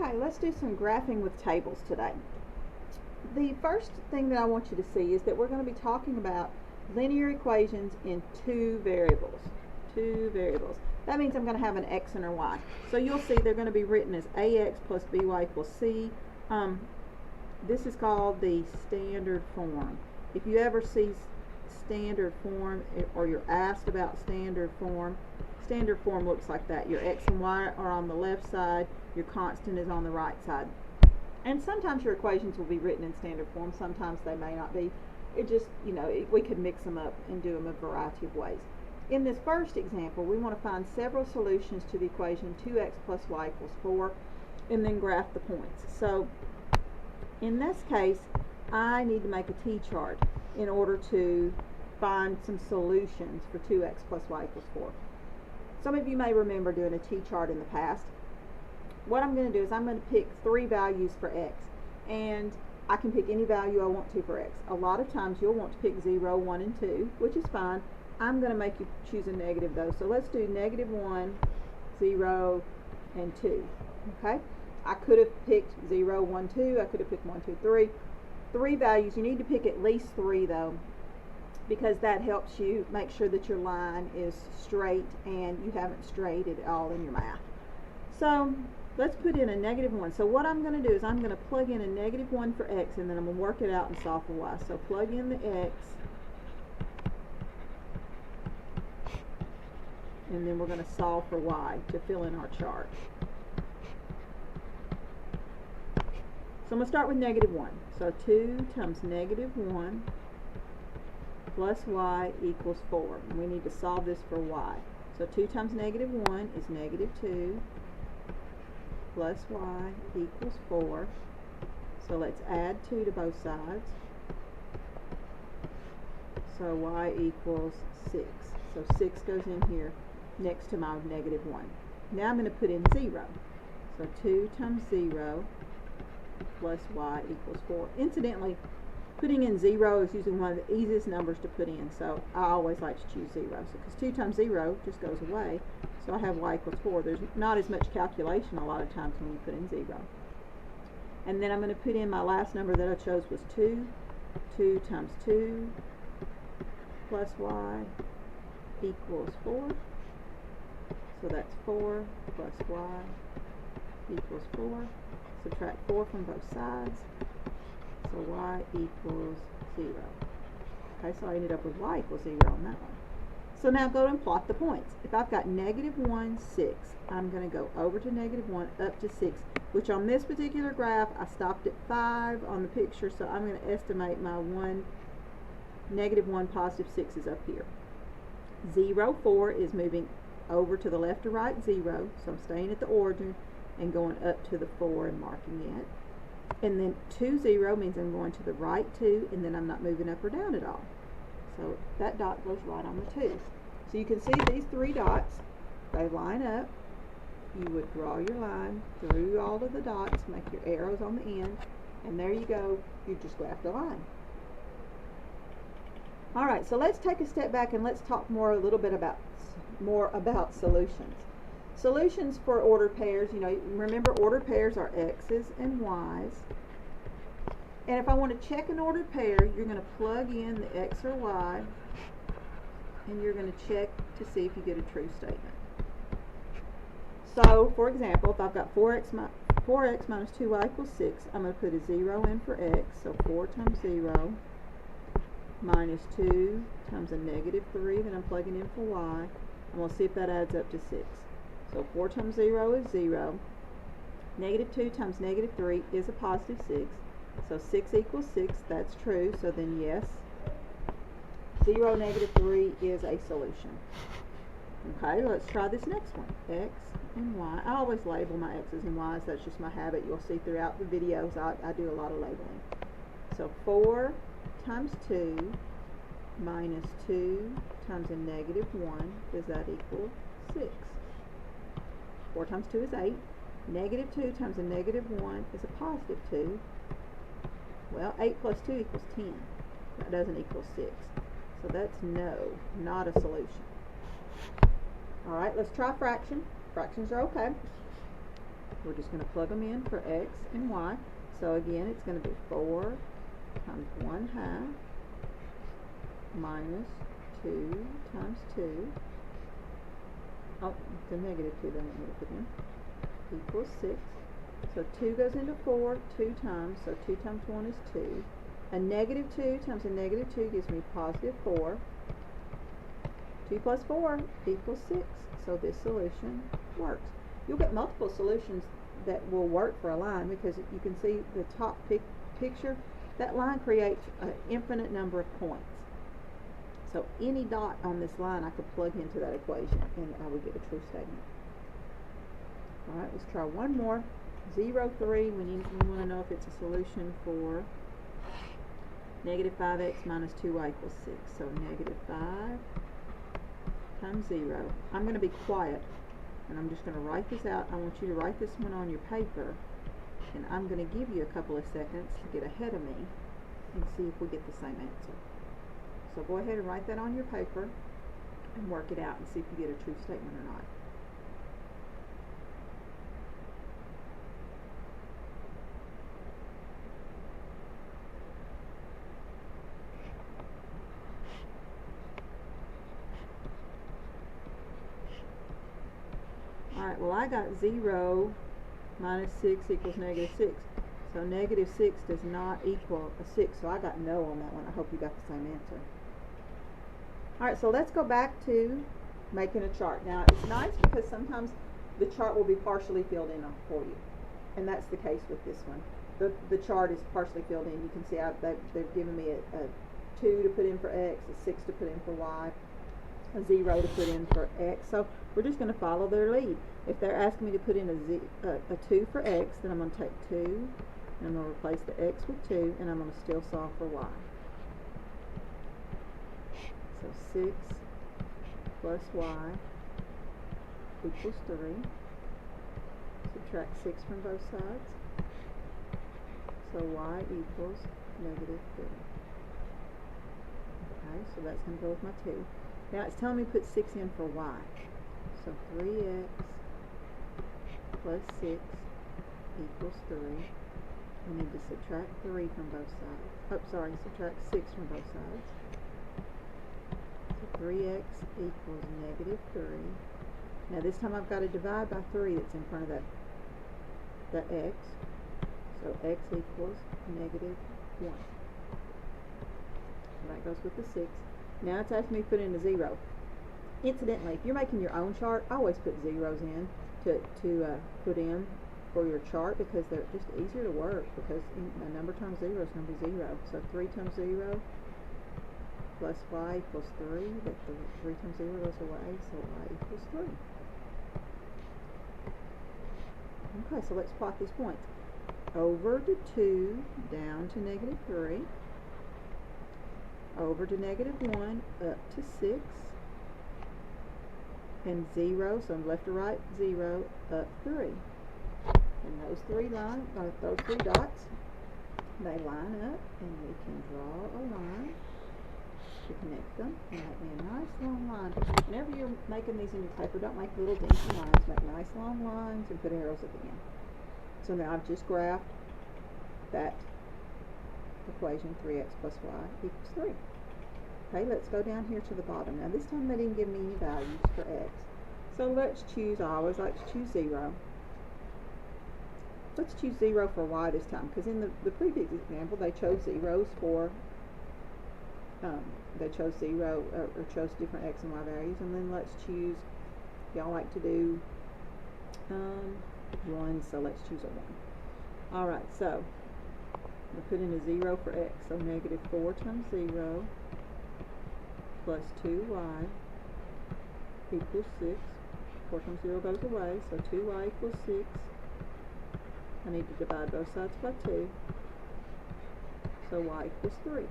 Okay, let's do some graphing with tables today. The first thing that I want you to see is that we're going to be talking about linear equations in two variables. That means I'm going to have an x and a y. So you'll see they're going to be written as ax plus by equals c. This is called the standard form. If you ever see standard form or you're asked about standard form looks like that. Your x and y are on the left side, your constant is on the right side. And sometimes your equations will be written in standard form, sometimes they may not be. It just, we could mix them up and do them a variety of ways. In this first example, we want to find several solutions to the equation 2x plus y equals 4 and then graph the points. So in this case, I need to make a t-chart in order to find some solutions for 2x plus y equals 4. Some of you may remember doing a t-chart in the past. What I'm going to do is I'm going to pick 3 values for x, and I can pick any value I want to for x. A lot of times you'll want to pick 0, 1, and 2, which is fine. I'm going to make you choose a negative though. So let's do -1, 0, and 2. Okay? I could have picked 0, 1, 2. I could have picked 1, 2, 3. 3 values. You need to pick at least 3 though, because that helps you make sure that your line is straight and you haven't strayed at all in your math. So let's put in a -1. So what I'm going to do is I'm going to plug in a -1 for x, and then I'm going to work it out and solve for y. So plug in the x, and then we're going to solve for y to fill in our chart. So I'm going to start with -1. So 2 times -1 plus y equals 4. And we need to solve this for y. So 2 times -1 is -2 plus y equals 4. So let's add 2 to both sides. So y equals 6. So 6 goes in here next to my -1. Now I'm going to put in 0. So 2 times 0 plus y equals 4. Incidentally, putting in 0 is usually one of the easiest numbers to put in, so I always like to choose 0. So because 2 times 0 just goes away, so I have y equals 4. There's not as much calculation a lot of times when you put in 0. And then I'm going to put in my last number that I chose was 2. 2 times 2 plus y equals 4. So that's 4 plus y equals 4. Subtract 4 from both sides. So y equals 0. Okay, so I ended up with y equals 0 on that one. So now go and plot the points. If I've got -1, 6, I'm going to go over to -1 up to 6, which on this particular graph I stopped at 5 on the picture, so I'm going to estimate my -1, +6 is up here. 0, 4 is moving over to the left or right 0, so I'm staying at the origin and going up to the 4 and marking it. And then 2, 0 means I'm going to the right 2, and then I'm not moving up or down at all. So that dot goes right on the 2. So you can see these 3 dots, they line up. You would draw your line through all of the dots, make your arrows on the end, and there you go, you just graphed a line. Alright, so let's take a step back and let's talk more about solutions. Solutions for ordered pairs, remember ordered pairs are x's and y's. And if I want to check an ordered pair, you're going to plug in the x or y, and you're going to check to see if you get a true statement. So, for example, if I've got 4x minus 2y equals 6, I'm going to put a 0 in for x, so 4 times 0 minus 2 times a -3 that I'm plugging in for y. I'm going to see if that adds up to 6. So 4 times 0 is 0. -2 times -3 is a +6. So 6 equals 6. That's true. So then yes, 0, -3 is a solution. Okay, let's try this next one. X and y. I always label my x's and y's. That's just my habit. You'll see throughout the videos I do a lot of labeling. So 4 times 2 minus 2 times a -1, does that equal 6? 4 times 2 is 8. -2 times a -1 is a +2. Well, 8 plus 2 equals 10. That doesn't equal 6. So that's no, not a solution. Alright, let's try fraction. Fractions are okay. We're just going to plug them in for x and y. So again, it's going to be 4 times 1/2 minus 2 times 2. Oh, the negative 2 that I need to put in. Equals 6. So 2 goes into 4 2 times, so 2 times 1 is 2. A negative 2 times a negative 2 gives me positive 4. 2 plus 4 equals 6. So this solution works. You'll get multiple solutions that will work for a line because you can see the top picture. That line creates an infinite number of points. So any dot on this line I could plug into that equation and I would get a true statement. Alright, let's try one more. 0, 3, we want to know if it's a solution for negative 5x minus 2y equals 6. So negative 5 times 0. I'm going to be quiet and I'm just going to write this out. I want you to write this one on your paper and I'm going to give you a couple of seconds to get ahead of me and see if we get the same answer. So go ahead and write that on your paper and work it out and see if you get a true statement or not. Alright, well I got 0 minus 6 equals negative 6. So negative 6 does not equal a 6. So I got no on that one. I hope you got the same answer. Alright, so let's go back to making a chart. Now it's nice because sometimes the chart will be partially filled in for you. And that's the case with this one. The chart is partially filled in. You can see they've given me a 2 to put in for x, a 6 to put in for y, a 0 to put in for x. So we're just going to follow their lead. If they're asking me to put in a 2 for x, then I'm going to take 2 and I'm going to replace the x with 2 and I'm going to still solve for y. So 6 plus y equals 3. Subtract 6 from both sides. So y equals negative 3. Okay, so that's going to go with my 2. Now it's telling me to put 6 in for y. So 3x plus 6 equals 3. I need to subtract 3 from both sides. Oh, sorry, subtract 6 from both sides. So 3x equals negative 3. Now this time I've got to divide by 3 that's in front of that x. So x equals negative 1. So that goes with the 6. Now it's asking me to put in a 0. Incidentally, if you're making your own chart, I always put zeros in to put in for your chart because they're just easier to work because a number times 0 is going to be 0. So 3 times 0 plus y equals 3. That 3 times 0 goes away, so y equals 3. Okay, so let's plot these points. Over to 2, down to negative 3. Over to negative 1, up to 6. And 0, so left to right, 0, up 3. And those three dots, they line up, and we can draw a line to connect them and make me a nice long line. Whenever you're making these in your paper, don't make little dinky lines. Make nice long lines and put arrows at the end. So now I've just graphed that equation, 3x plus y equals 3. Okay, let's go down here to the bottom. Now this time they didn't give me any values for x. So let's choose, I always like to choose 0. Let's choose 0 for y this time, because in the previous example they chose zeros for, they chose 0 or chose different x and y values, and then let's choose, y'all like to do 1, so let's choose a 1. Alright, so we put in a 0 for x, so negative 4 times 0 plus 2y equals 6. 4 times 0 goes away, so 2y equals 6. I need to divide both sides by 2, so y equals 3.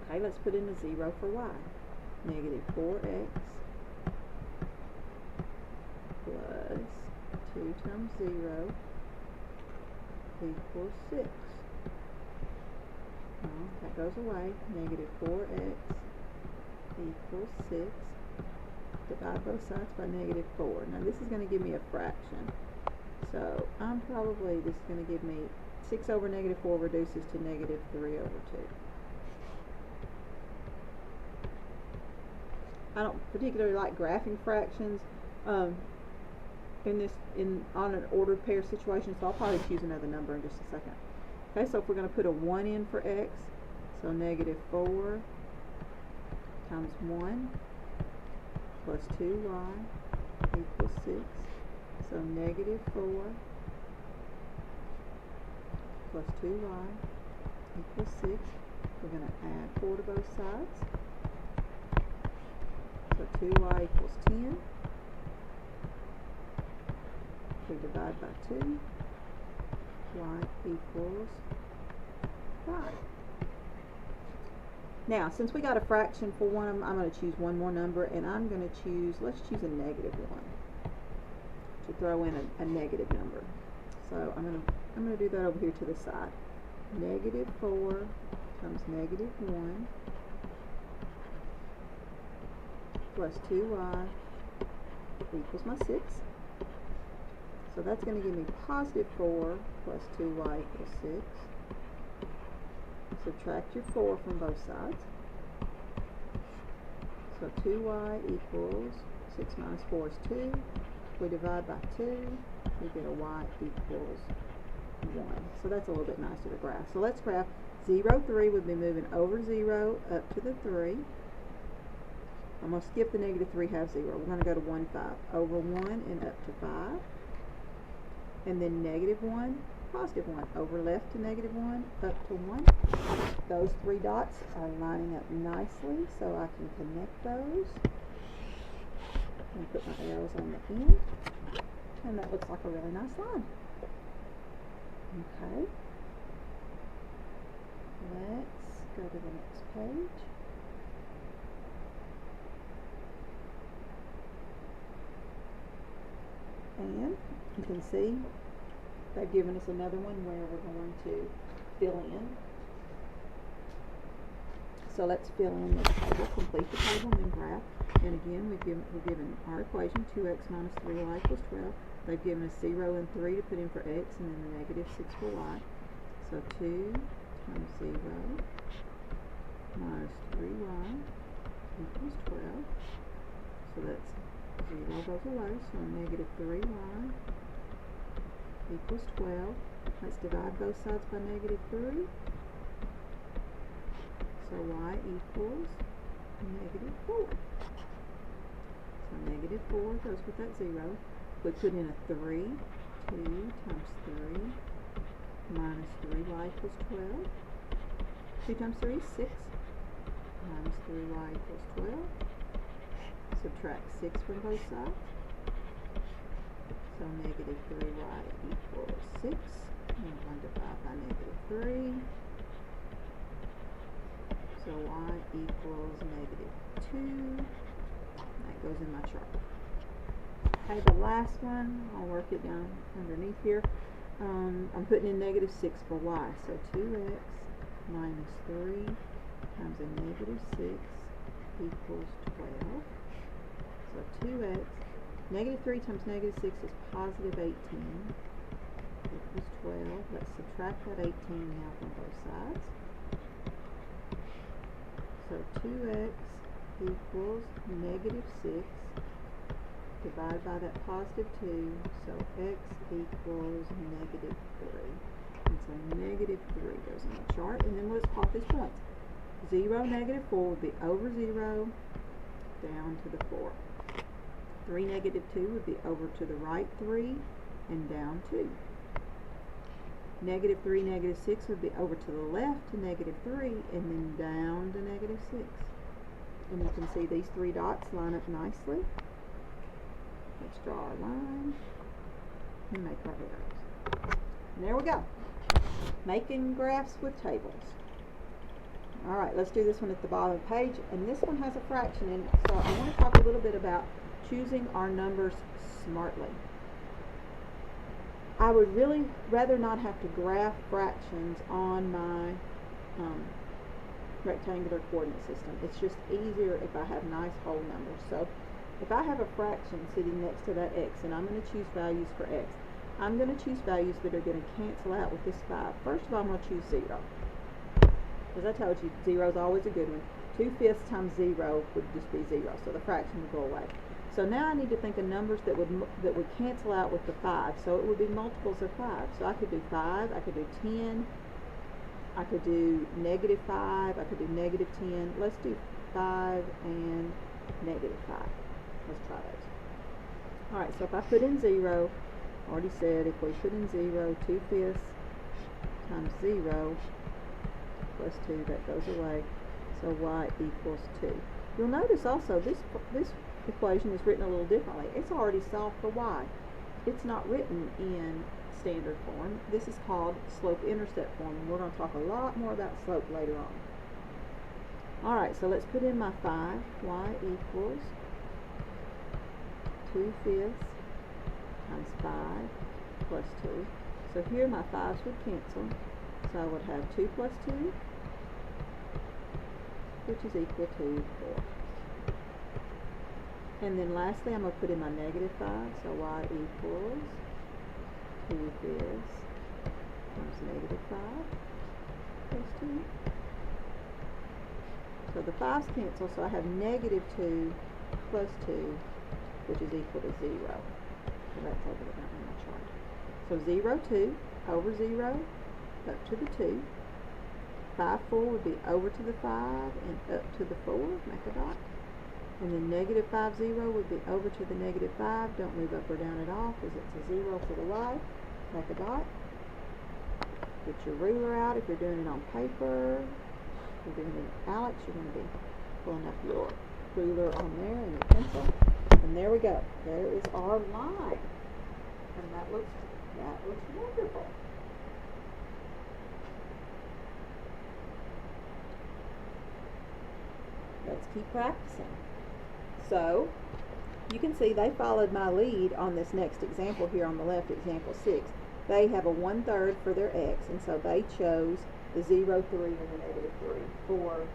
Okay, let's put in a 0 for y. Negative 4x plus 2 times 0 equals 6. Well, that goes away. Negative 4x equals 6. divide both sides by -4. Now this is going to give me a fraction. So this is going to give me 6 over -4 reduces to -3 over 2. I don't particularly like graphing fractions on an ordered pair situation, so I'll probably choose another number in just a second. Okay, so if we're going to put a 1 in for x, so -4 times 1 plus 2y equals 6. So -4 plus 2y equals 6. We're going to add 4 to both sides. So 2y equals 10. We divide by 2. Y equals 5. Now, since we got a fraction for one of them, I'm going to choose one more number, and I'm going to choose, let's choose a -1 to throw in a negative number. So I'm going to do that over here to the side. -4 times -1 plus 2y equals my 6. So that's going to give me +4 plus 2y equals 6. Subtract your 4 from both sides. So 2y equals 6 minus 4 is 2. If we divide by 2, we get a y equals 1. So that's a little bit nicer to graph. So let's graph 0, 3 would be moving over 0 up to the 3. I'm going to skip the -3, have 0. We're going to go to 1, 5. Over 1 and up to 5. And then -1, +1. Over left to -1, up to 1. Those 3 dots are lining up nicely, so I can connect those. And put my arrows on the end. And that looks like a really nice line. Okay. Let's go to the next page. And you can see they've given us another one where we're going to fill in. So let's fill in this table, complete the table, and then graph. And again, we're given our equation, 2x minus 3y equals 12. They've given us 0 and 3 to put in for x, and then the -6 for y. So 2 times 0 minus 3y equals 12. So that's 0 goes away, so -3y equals 12. Let's divide both sides by -3. So y equals -4. So -4 goes with that 0. We put in a 3. 2 times 3 minus 3y equals 12. 2 times 3 is 6. Minus 3y equals 12. Subtract 6 from both sides. So -3y equals 6. And 1 divided by -3. So y equals -2. That goes in my chart. Okay, the last one, I'll work it down underneath here. I'm putting in -6 for y. So 2x minus 3 times a -6 equals 12. So 2x, -3 times -6 is positive 18 equals 12. Let's subtract that 18 now from both sides. So 2x equals -6 divided by that positive 2, so x equals -3. And so -3 goes in the chart, and then let's plot these points. 0, -4 would be over 0, down to the 4. 3, -2 would be over to the right 3, and down 2. -3, -6 would be over to the left to -3, and then down to -6. And you can see these 3 dots line up nicely. Let's draw our line and make our arrows. And there we go. Making graphs with tables. Alright, let's do this one at the bottom of the page. And this one has a fraction in it. So I want to talk a little bit about choosing our numbers smartly. I would really rather not have to graph fractions on my rectangular coordinate system. It's just easier if I have nice whole numbers. So if I have a fraction sitting next to that x and I'm going to choose values for x, I'm going to choose values that are going to cancel out with this 5. First of all, I'm going to choose 0. As I told you, 0 is always a good one. 2/5 times 0 would just be 0, so the fraction would go away. So now I need to think of numbers that would cancel out with the 5. So it would be multiples of 5. So I could do 5, I could do 10, I could do -5, I could do -10. Let's do 5 and -5. Let's try those. Alright, so if I put in 0, already said if we put in 0, 2/5 times 0 plus 2, that goes away. So y equals 2. You'll notice also this equation is written a little differently. It's already solved for y. It's not written in standard form. This is called slope-intercept form, and we're going to talk a lot more about slope later on. Alright, so let's put in my 5. Y equals 2/5 times 5 plus 2. So here my 5's would cancel. So I would have 2 plus 2, which is equal to 4. And then lastly, I'm going to put in my -5. So y equals 2/5 times -5 plus 2. So the 5's cancel, so I have -2 plus 2, which is equal to 0. So that's over there in my chart. So 0, 2, over 0, up to the 2. 5, 4 would be over to the 5 and up to the 4, make a dot. And then -5, 0 would be over to the -5. Don't move up or down at all because it's a 0 to the right. Make a dot. Get your ruler out if you're doing it on paper. If you're doing it in Alex, you're going to be pulling up your ruler on there and your pencil. And there we go. There is our line. And that looks wonderful. Let's keep practicing. So, you can see they followed my lead on this next example here on the left, example 6. They have a 1/3 for their x, and so they chose the 0, 3, and the -3 for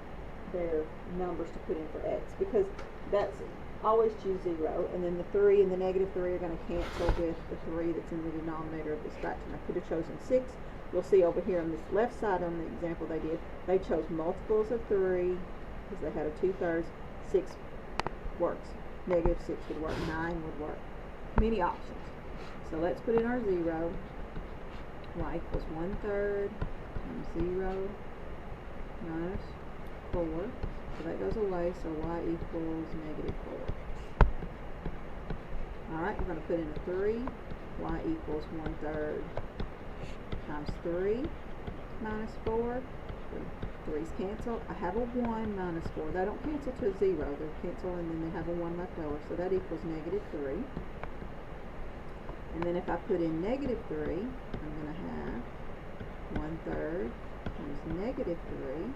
their numbers to put in for x, because that's always choose 0, and then the 3 and the -3 are going to cancel with the 3 that's in the denominator of this fraction. I could have chosen 6. You'll see over here on this left side on the example they chose multiples of 3, because they had a 2/3. 6 works. -6 would work. 9 would work. Many options. So let's put in our 0. Y equals 1/3 times 0 minus 4. So that goes away. So y equals -4. Alright, we're going to put in a 3. Y equals 1/3 times 3 minus 4. 3's cancel. I have a 1 minus 4. They don't cancel to a 0. They cancel and then they have a 1 left over. So that equals -3. And then if I put in -3, I'm going to have 1/3 times -3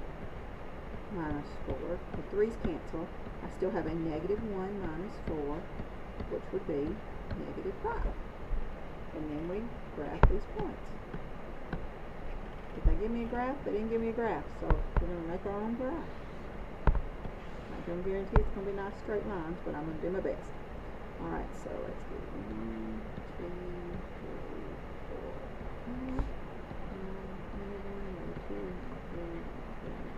minus 4. The 3's cancel. I still have a -1 minus 4, which would be -5. And then we graph these points. Did they give me a graph? They didn't give me a graph, so we're going to make our own graph. I don't guarantee it's going to be nice straight lines, but I'm going to do my best. Alright, so let's do 1, 2, 3, 4, 5, -1, -2, -3, -4,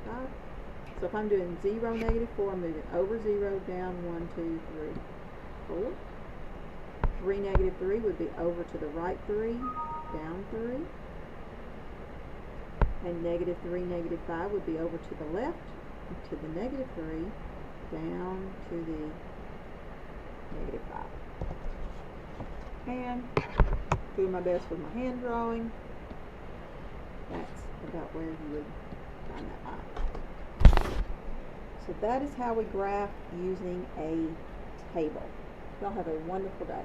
-5. So if I'm doing 0, -4, I'm moving over 0, down 1, 2, 3, 4. 3, -3 would be over to the right 3, down 3. And -3, -5 would be over to the left, to the -3, down to the -5. And doing my best with my hand drawing. That's about where you would find that line. So that is how we graph using a table. Y'all have a wonderful day.